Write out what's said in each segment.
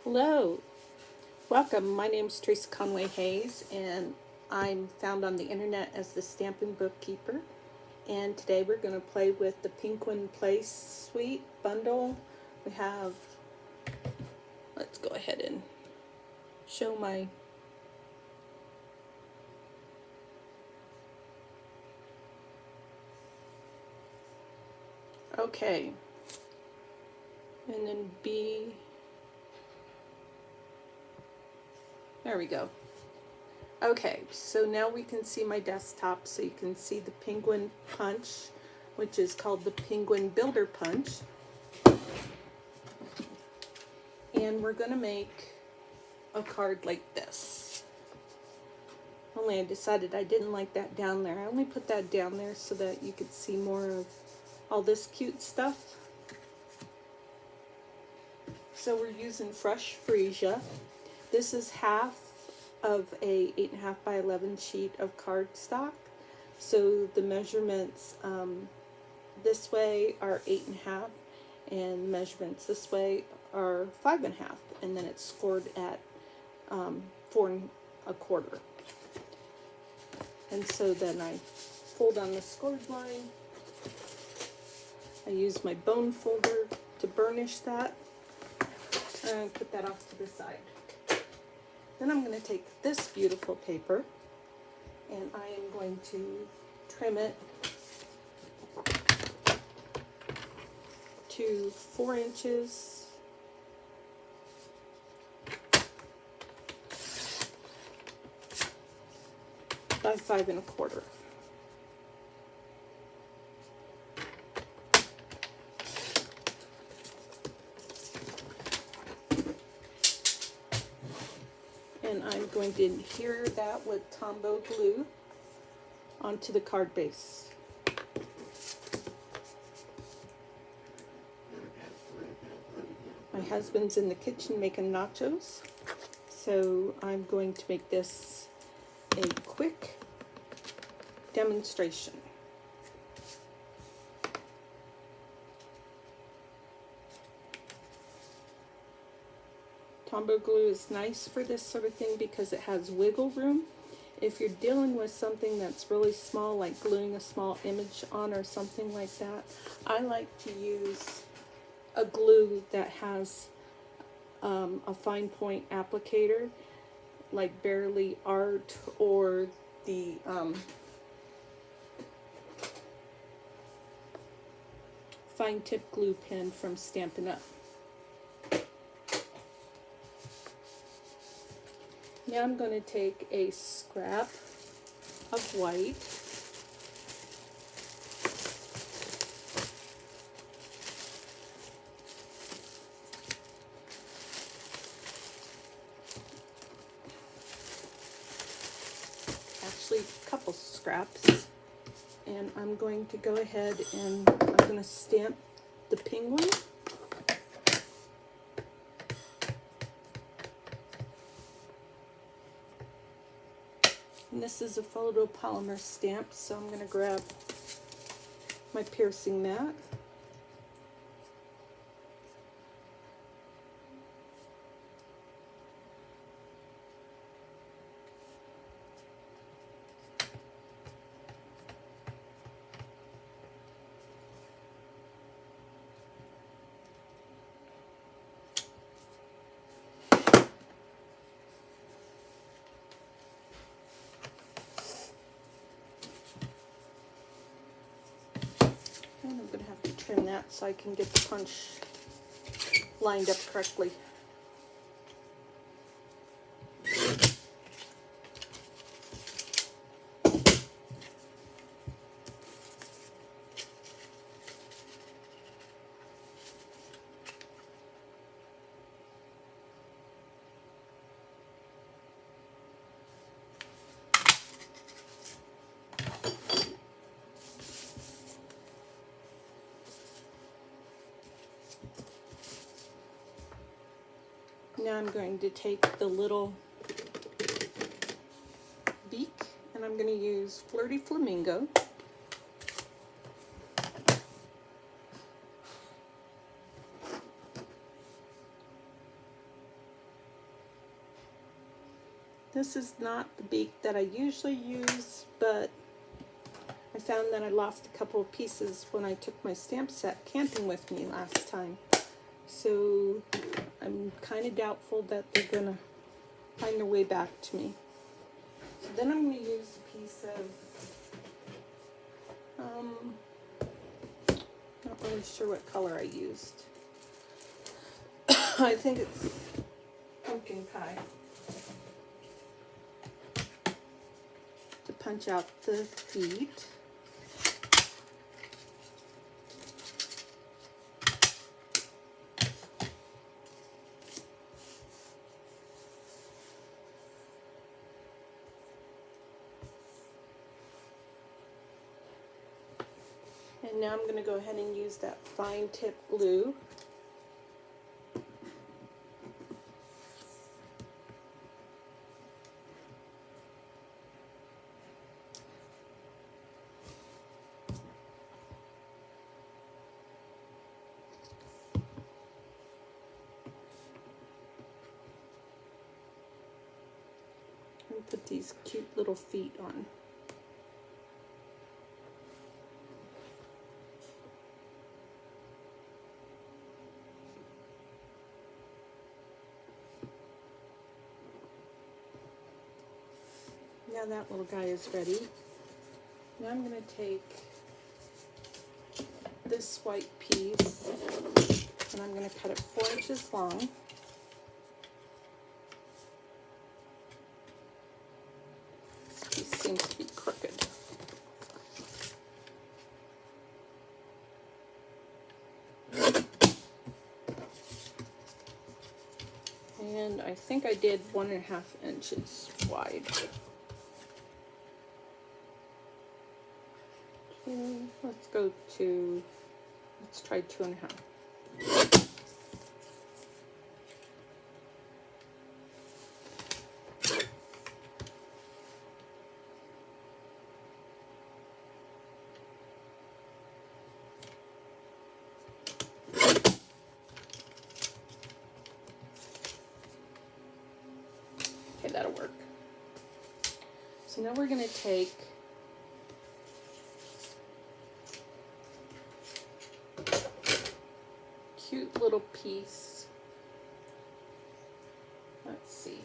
Hello, welcome. My name is Teresa Conway-Hayes, and I'm found on the internet as the Stamping Bookkeeper. And today we're going to play with the Penguin Place Suite bundle. We have, let's go ahead and show my okay, and then B. There we go. Okay, so now we can see my desktop, so you can see the Penguin Punch, which is called the Penguin Builder Punch. And we're going to make a card like this. Only I decided I didn't like that down there. I only put that down there so that you could see more of all this cute stuff. So we're using fresh freesia. This is half of a 8.5 by 11 sheet of cardstock. So the measurements this way are 8.5, and measurements this way are 5.5, and then it's scored at 4.25. And so then I fold on the scored line. I use my bone folder to burnish that, and put that off to the side. Then I'm going to take this beautiful paper, and I am going to trim it to 4 inches by 5.25. And I'm going to adhere that with Tombow glue onto the card base. My husband's in the kitchen making nachos, so I'm going to make this a quick demonstration. Tombow glue is nice for this sort of thing because it has wiggle room. If you're dealing with something that's really small, like gluing a small image on or something like that, I like to use a glue that has a fine point applicator, like Barely Art or the fine tip glue pen from Stampin' Up. Now I'm going to take a scrap of white, actually a couple scraps, and I'm going to go ahead and I'm going to stamp the penguin. And this is a photopolymer stamp, so I'm going to grab my piercing mat. And I'm going to have to trim that so I can get the punch lined up correctly. Now I'm going to take the little beak, and I'm going to use Flirty Flamingo. This is not the beak that I usually use, but I found that I lost a couple of pieces when I took my stamp set camping with me last time. So I'm kind of doubtful that they're going to find their way back to me. So then I'm going to use a piece of, not really sure what color I used. I think it's pumpkin pie. To punch out the feet. And now I'm going to go ahead and use that fine tip glue. And put these cute little feet on. Now that little guy is ready. Now I'm going to take this white piece and I'm going to cut it 4 inches long. This piece seems to be crooked. And I think I did 1.5 inches wide. Let's try 2.5. Okay, that'll work. So now we're going to take cute little piece. Let's see.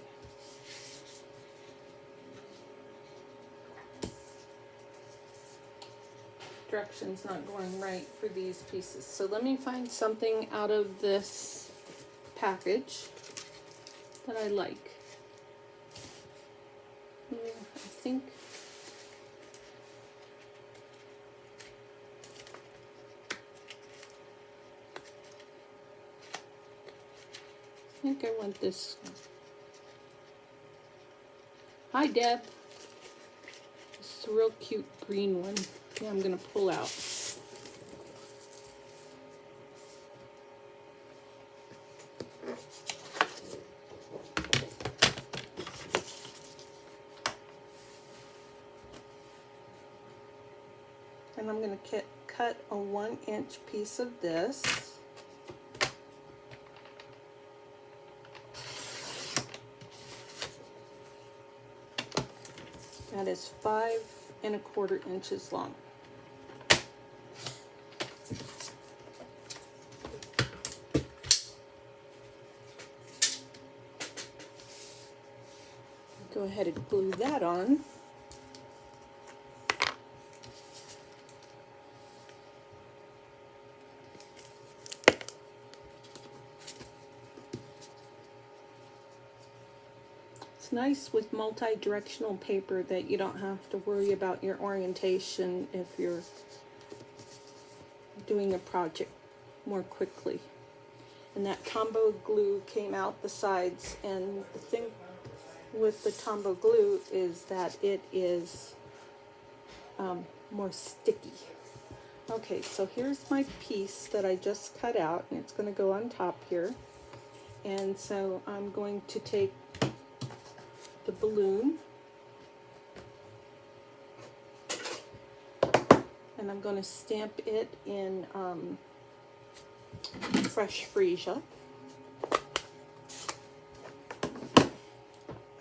Direction's not going right for these pieces. So let me find something out of this package that I like. I think I want this. Hi, Deb. This is a real cute green one. Yeah, I'm going to pull out. And I'm going to cut a 1-inch piece of this. That is 5 1/4 inches long. Go ahead and glue that on. It's nice with multi-directional paper that you don't have to worry about your orientation if you're doing a project more quickly. And that Tombow glue came out the sides, and the thing with the Tombow glue is that it is more sticky. Okay, so here's my piece that I just cut out, and it's going to go on top here. And so I'm going to take the balloon and I'm going to stamp it in fresh freesia.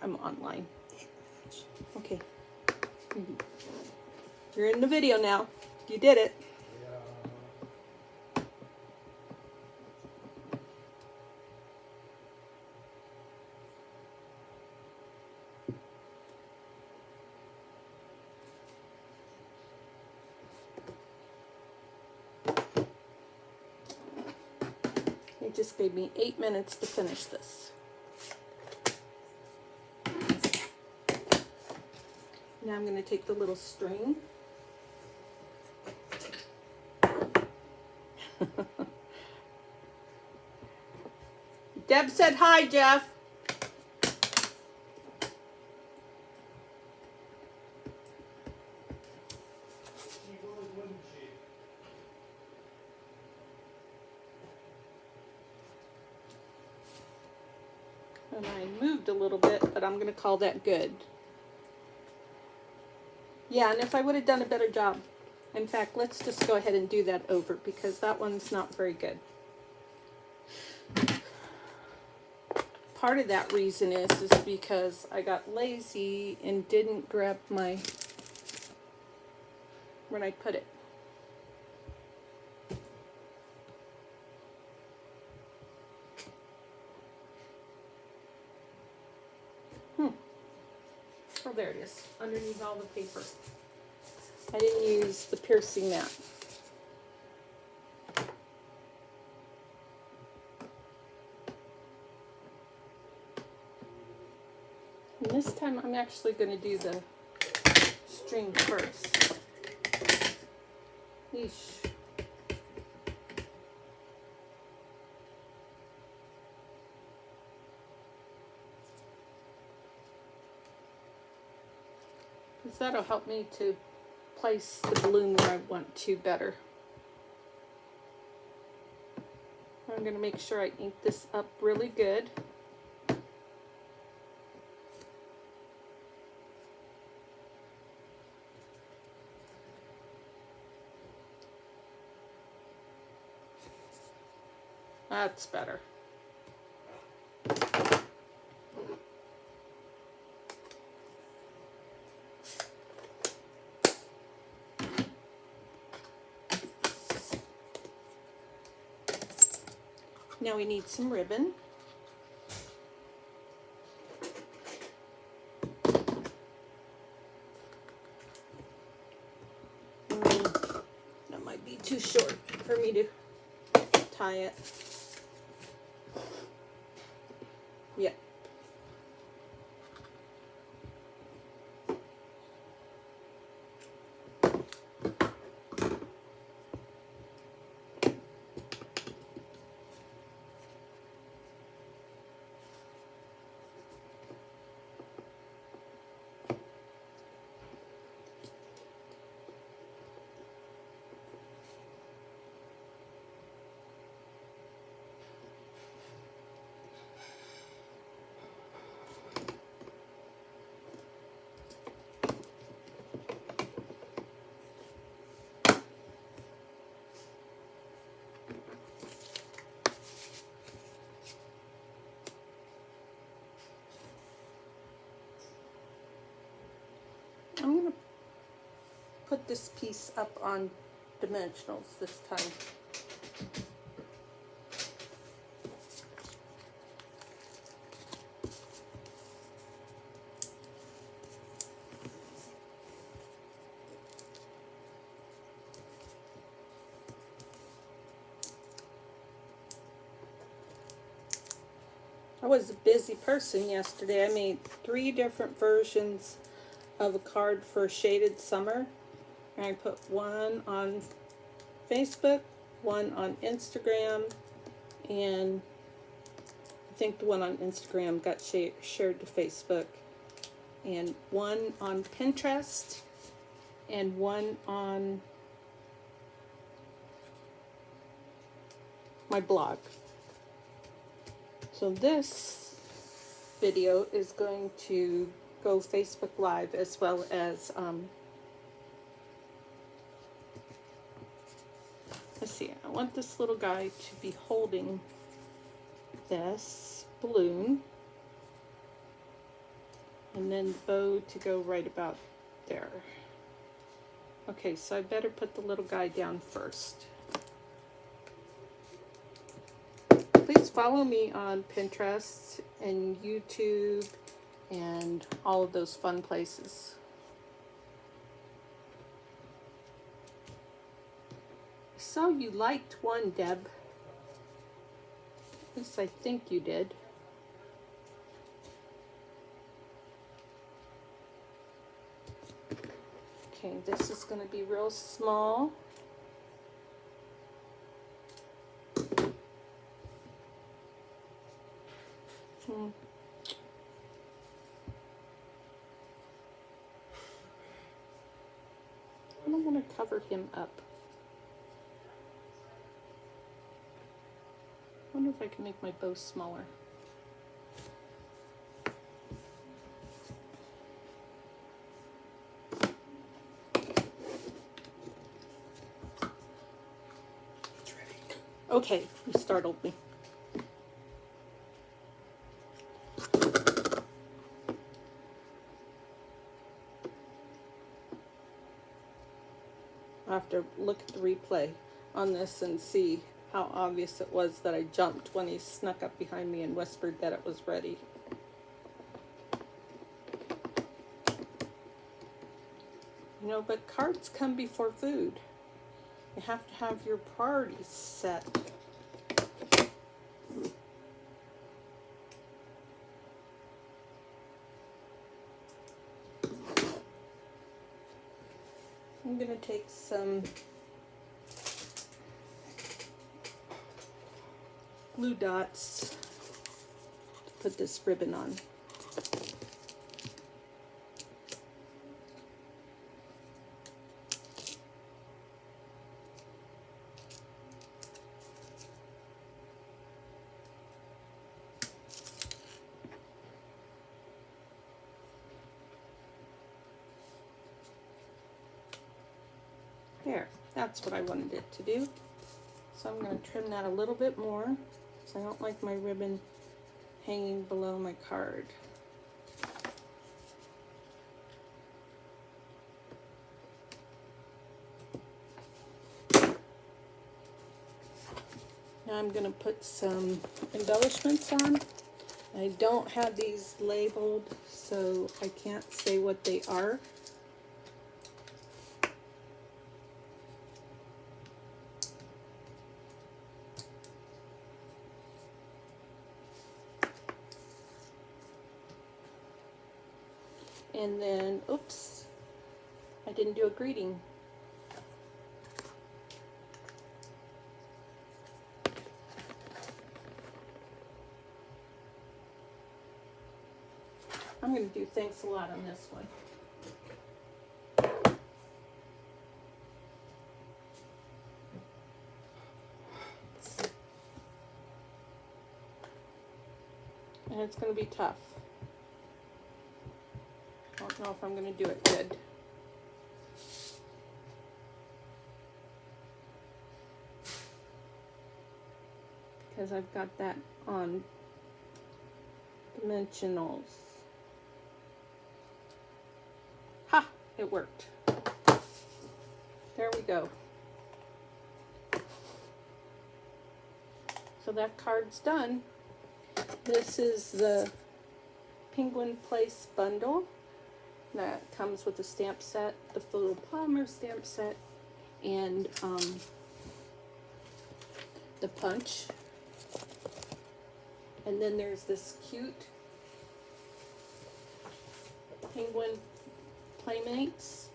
I'm online. Okay. You're in the video now. You did it. It just gave me 8 minutes to finish this. Now I'm going to take the little string. Deb said hi, Jeff. And I moved a little bit, but I'm going to call that good. Yeah, and if I would have done a better job. In fact, let's just go ahead and do that over because that one's not very good. Part of that reason is because I got lazy and didn't grab my, when I put it. Oh, there it is, underneath all the paper. I didn't use the piercing mat. And this time I'm actually going to do the string first. Yeesh. Because that'll help me to place the balloon where I want to better. I'm going to make sure I ink this up really good. That's better. Now we need some ribbon. That might be too short for me to tie it. Yeah. I'm going to put this piece up on dimensionals this time. I was a busy person yesterday. I made 3 different versions of a card for Shaded Summer. And I put one on Facebook, one on Instagram, and I think the one on Instagram got shared to Facebook, and one on Pinterest, and one on my blog. So this video is going to go Facebook Live as well as, let's see, I want this little guy to be holding this balloon. and then the bow to go right about there. Okay, so I better put the little guy down first. Please follow me on Pinterest and YouTube and all of those fun places. So you liked one, Deb. At least I think you did. Okay, this is going to be real small. I'm going to cover him up. I wonder if I can make my bow smaller. Okay, you startled me. I have to look at the replay on this and see how obvious it was that I jumped when he snuck up behind me and whispered that it was ready. You know, but cards come before food. You have to have your priorities set. I'm going to take some blue dots to put this ribbon on. There, that's what I wanted it to do. So I'm going to trim that a little bit more, because I don't like my ribbon hanging below my card. Now I'm going to put some embellishments on. I don't have these labeled, so I can't say what they are. And then, oops, I didn't do a greeting. I'm going to do thanks a lot on this one. And it's going to be tough. I don't know if I'm going to do it good. Because I've got that on dimensionals. Ha! It worked. There we go. So that card's done. This is the Penguin Place bundle that comes with the stamp set, the little Palmer stamp set, and the punch. And then there's this cute Penguin Playmates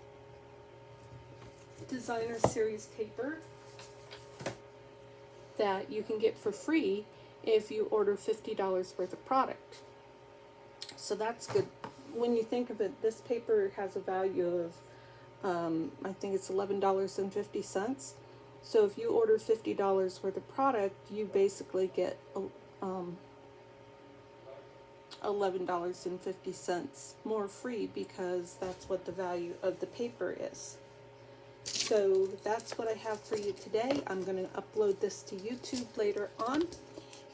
designer series paper that you can get for free if you order $50 worth of product. So that's good. When you think of it, this paper has a value of I think it's $11.50. So if you order $50 worth of product, you basically get $11.50 more free, because that's what the value of the paper is. So that's what I have for you today. I'm going to upload this to YouTube later on,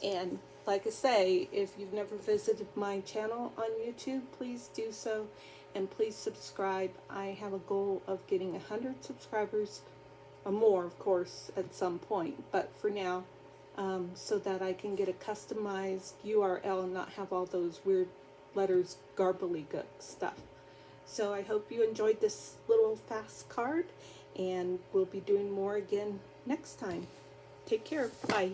and like I say, if you've never visited my channel on YouTube, please do so, and please subscribe. I have a goal of getting 100 subscribers, or more, of course, at some point, but for now, so that I can get a customized URL and not have all those weird letters, garbly-gook stuff. So I hope you enjoyed this little fast card, and we'll be doing more again next time. Take care. Bye.